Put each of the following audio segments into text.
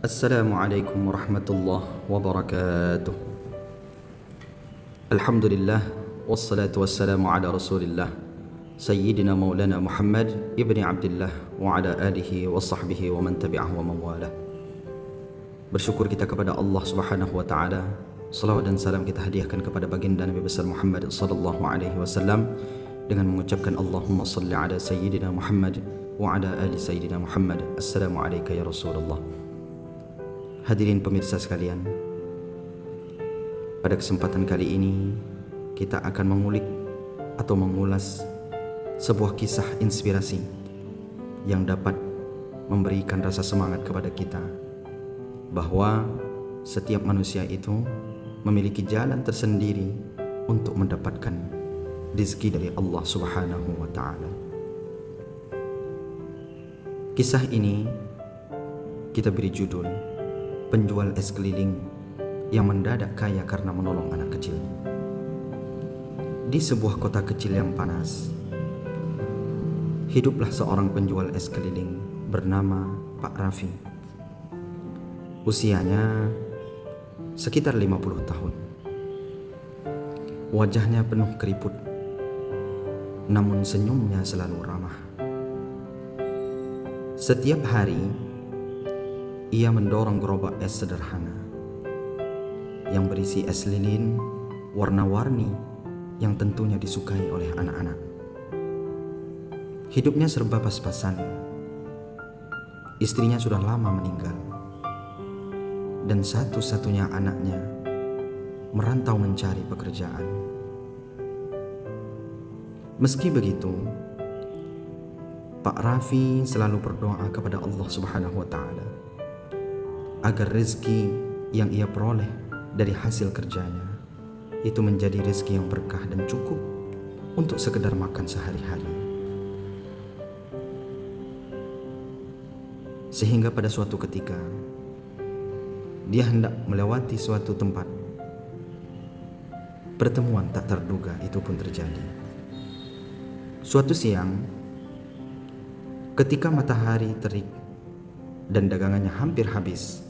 Assalamualaikum warahmatullahi wabarakatuh. Alhamdulillah wassalatu wassalamu ala Rasulillah Sayyidina Maulana Muhammad ibni Abdullah wa ala alihi wa sahbihi wa man tabi'ahu wa mawalah. Bersyukur kita kepada Allah Subhanahu wa taala. Salawat dan salam kita hadiahkan kepada baginda Nabi besar Muhammad sallallahu alaihi wasallam dengan mengucapkan Allahumma salli ala Sayyidina Muhammad wa ala ali Sayyidina Muhammad. Assalamu alayka ya Rasulullah. Hadirin pemirsa sekalian, pada kesempatan kali ini kita akan mengulik atau mengulas sebuah kisah inspirasi yang dapat memberikan rasa semangat kepada kita bahwa setiap manusia itu memiliki jalan tersendiri untuk mendapatkan rezeki dari Allah Subhanahu wa taala. Kisah ini kita beri judul Penjual es keliling yang mendadak kaya karena menolong anak kecil. Di sebuah kota kecil yang panas, hiduplah seorang penjual es keliling bernama Pak Raffi. Usianya sekitar 50 tahun. Wajahnya penuh keriput, namun senyumnya selalu ramah. Setiap hari ia mendorong gerobak es sederhana yang berisi es lilin warna-warni yang tentunya disukai oleh anak-anak. Hidupnya serba pas-pasan. Istrinya sudah lama meninggal dan satu-satunya anaknya merantau mencari pekerjaan. Meski begitu, Pak Raffi selalu berdoa kepada Allah Subhanahu wa taala agar rezeki yang ia peroleh dari hasil kerjanya itu menjadi rezeki yang berkah dan cukup untuk sekedar makan sehari-hari. Sehingga pada suatu ketika dia hendak melewati suatu tempat, pertemuan tak terduga itu pun terjadi. Suatu siang, ketika matahari terik dan dagangannya hampir habis,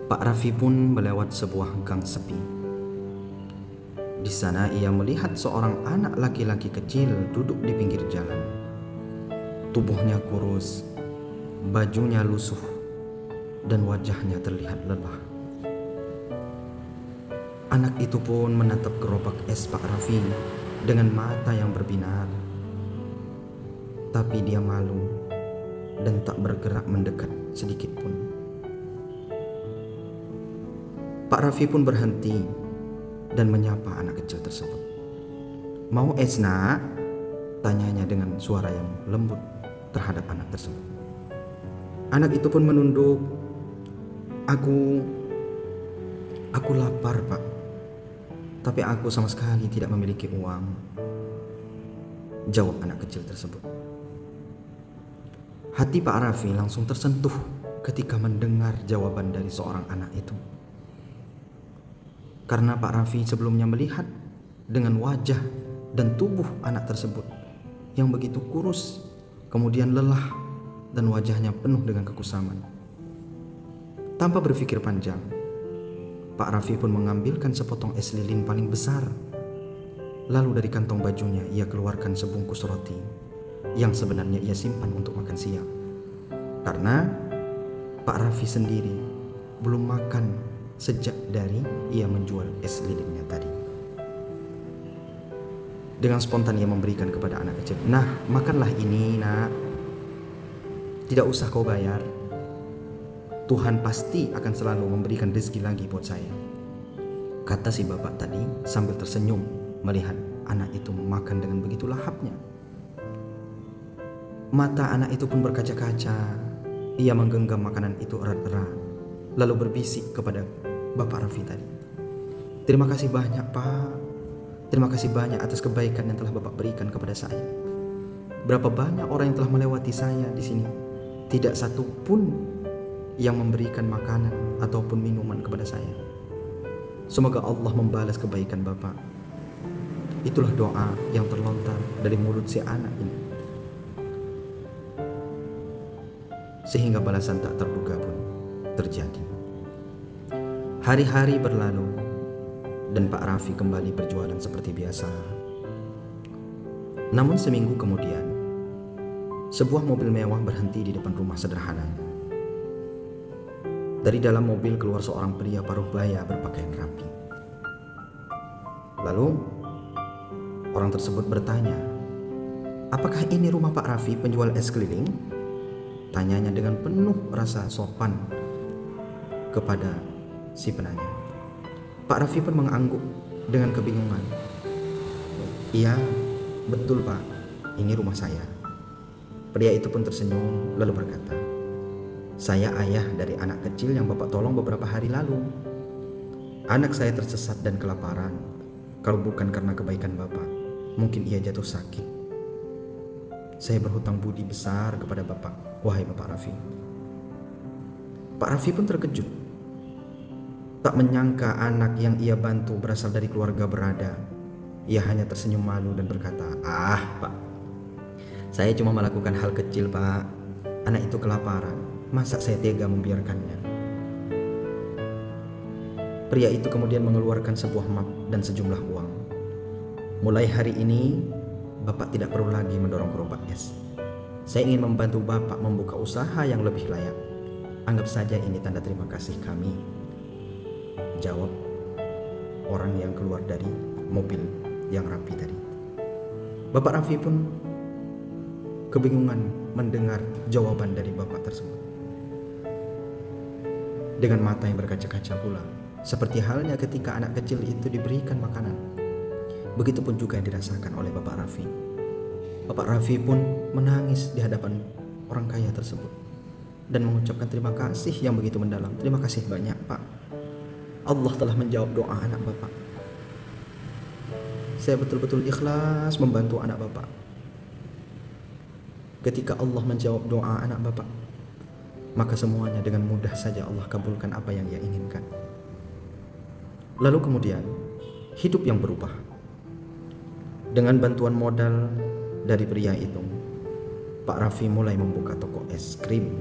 Pak Raffi pun melewat sebuah gang sepi. Di sana ia melihat seorang anak laki-laki kecil duduk di pinggir jalan. Tubuhnya kurus, bajunya lusuh, dan wajahnya terlihat lelah. Anak itu pun menatap gerobak es Pak Raffi dengan mata yang berbinar. Tapi dia malu dan tak bergerak mendekat sedikit pun. Pak Raffi pun berhenti dan menyapa anak kecil tersebut. "Mau es, nak?" tanyanya dengan suara yang lembut terhadap anak tersebut. Anak itu pun menunduk. Aku lapar, Pak. Tapi aku sama sekali tidak memiliki uang," jawab anak kecil tersebut. Hati Pak Raffi langsung tersentuh ketika mendengar jawaban dari seorang anak itu. Karena Pak Raffi sebelumnya melihat dengan wajah dan tubuh anak tersebut yang begitu kurus, kemudian lelah dan wajahnya penuh dengan kekusaman. Tanpa berpikir panjang, Pak Raffi pun mengambilkan sepotong es lilin paling besar. Lalu dari kantong bajunya ia keluarkan sebungkus roti yang sebenarnya ia simpan untuk makan siang. Karena Pak Raffi sendiri belum makan sejak dari ia menjual es lilinnya tadi. Dengan spontan ia memberikan kepada anak kecil. "Nah, makanlah ini, nak. Tidak usah kau bayar. Tuhan pasti akan selalu memberikan rezeki lagi buat saya," kata si bapak tadi sambil tersenyum melihat anak itu makan dengan begitu lahapnya. Mata anak itu pun berkaca-kaca. Ia menggenggam makanan itu erat-erat, lalu berbisik kepada Bapak Raffi tadi, "Terima kasih banyak, Pak. Terima kasih banyak atas kebaikan yang telah Bapak berikan kepada saya. Berapa banyak orang yang telah melewati saya di sini. Tidak satu pun yang memberikan makanan ataupun minuman kepada saya. Semoga Allah membalas kebaikan Bapak." Itulah doa yang terlontar dari mulut si anak ini. Sehingga balasan tak terduga pun terjadi. Hari-hari berlalu dan Pak Raffi kembali berjualan seperti biasa. Namun seminggu kemudian, sebuah mobil mewah berhenti di depan rumah sederhananya. Dari dalam mobil keluar seorang pria paruh baya berpakaian rapi. Lalu orang tersebut bertanya, "Apakah ini rumah Pak Raffi, penjual es keliling?" Tanyanya dengan penuh rasa sopan kepada si penanya. Pak Raffi pun mengangguk dengan kebingungan. "Iya, betul Pak, ini rumah saya." Pria itu pun tersenyum lalu berkata, "Saya ayah dari anak kecil yang Bapak tolong beberapa hari lalu. Anak saya tersesat dan kelaparan. Kalau bukan karena kebaikan Bapak, mungkin ia jatuh sakit. Saya berhutang budi besar kepada Bapak, wahai Bapak Raffi." Pak Raffi pun terkejut. Tak menyangka anak yang ia bantu berasal dari keluarga berada. Ia hanya tersenyum malu dan berkata, "Ah Pak, saya cuma melakukan hal kecil Pak. Anak itu kelaparan. Masa saya tega membiarkannya?" Pria itu kemudian mengeluarkan sebuah map dan sejumlah uang. "Mulai hari ini, Bapak tidak perlu lagi mendorong gerobak es. Saya ingin membantu Bapak membuka usaha yang lebih layak. Anggap saja ini tanda terima kasih kami," jawab orang yang keluar dari mobil yang rapi tadi. Bapak Raffi pun kebingungan mendengar jawaban dari bapak tersebut. Dengan mata yang berkaca-kaca pula, seperti halnya ketika anak kecil itu diberikan makanan. Begitupun juga yang dirasakan oleh Bapak Raffi. Bapak Raffi pun menangis di hadapan orang kaya tersebut dan mengucapkan terima kasih yang begitu mendalam. "Terima kasih banyak Pak. Allah telah menjawab doa anak Bapak. Saya betul-betul ikhlas membantu anak Bapak. Ketika Allah menjawab doa anak Bapak, maka semuanya dengan mudah saja Allah kabulkan apa yang ia inginkan." Lalu kemudian hidup yang berubah. Dengan bantuan modal dari pria itu, Pak Raffi mulai membuka toko es krim.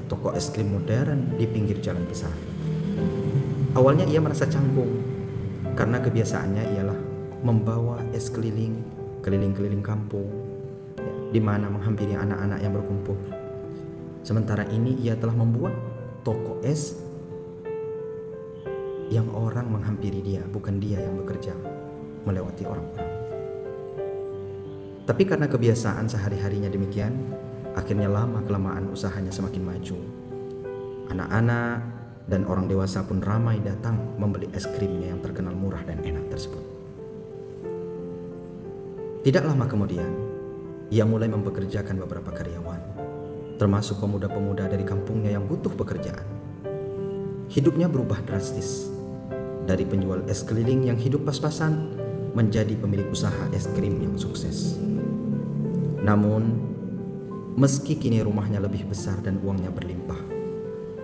Toko es krim modern di pinggir jalan besar. Awalnya ia merasa canggung karena kebiasaannya ialah membawa es keliling kampung, di mana menghampiri anak-anak yang berkumpul. Sementara ini ia telah membuat toko es yang orang menghampiri dia, bukan dia yang bekerja melewati orang-orang. Tapi karena kebiasaan sehari-harinya demikian, akhirnya lama-kelamaan usahanya semakin maju. Anak-anak dan orang dewasa pun ramai datang membeli es krimnya yang terkenal murah dan enak tersebut. Tidak lama kemudian, ia mulai mempekerjakan beberapa karyawan, termasuk pemuda-pemuda dari kampungnya yang butuh pekerjaan. Hidupnya berubah drastis. Dari penjual es keliling yang hidup pas-pasan menjadi pemilik usaha es krim yang sukses. Namun, meski kini rumahnya lebih besar dan uangnya berlimpah,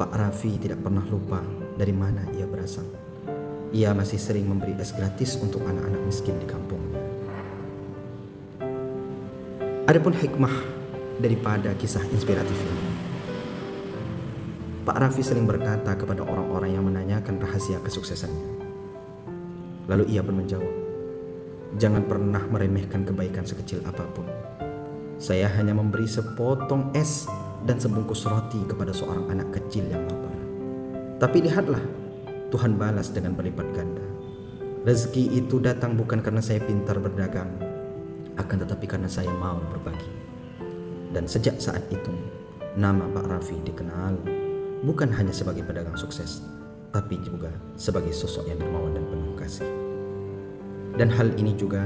Pak Raffi tidak pernah lupa dari mana ia berasal. Ia masih sering memberi es gratis untuk anak-anak miskin di kampungnya. Adapun hikmah daripada kisah inspiratif ini, Pak Raffi sering berkata kepada orang-orang yang menanyakan rahasia kesuksesannya. Lalu ia pun menjawab, "Jangan pernah meremehkan kebaikan sekecil apapun. Saya hanya memberi sepotong es dan sebungkus roti kepada seorang anak kecil yang lapar. Tapi lihatlah, Tuhan balas dengan berlipat ganda. Rezeki itu datang bukan karena saya pintar berdagang, akan tetapi karena saya mau berbagi." Dan sejak saat itu, nama Pak Raffi dikenal bukan hanya sebagai pedagang sukses, tapi juga sebagai sosok yang dermawan dan penuh kasih. Dan hal ini juga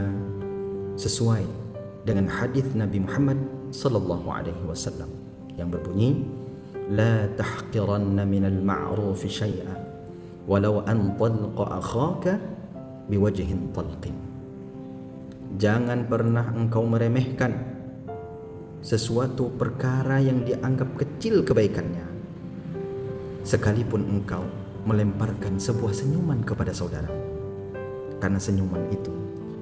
sesuai dengan hadis Nabi Muhammad sallallahu alaihi wasallam yang berbunyi, "La tahqiranna minal ma'ruf syai'a walau an talqa akhaka biwajhin talqin." Jangan pernah engkau meremehkan sesuatu perkara yang dianggap kecil kebaikannya, sekalipun engkau melemparkan sebuah senyuman kepada saudara, karena senyuman itu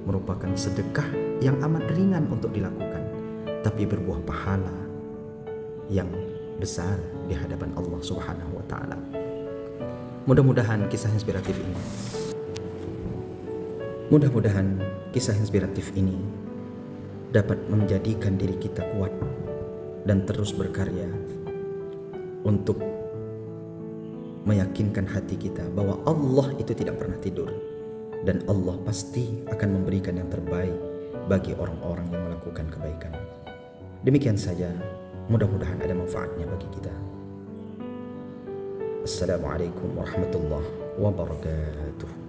merupakan sedekah yang amat ringan untuk dilakukan, tapi berbuah pahala yang besar di hadapan Allah Subhanahu wa taala. Mudah-mudahan kisah inspiratif ini dapat menjadikan diri kita kuat dan terus berkarya untuk meyakinkan hati kita bahwa Allah itu tidak pernah tidur dan Allah pasti akan memberikan yang terbaik bagi orang-orang yang melakukan kebaikan. Demikian saja, mudah-mudahan ada manfaatnya bagi kita. Assalamualaikum warahmatullahi wabarakatuh.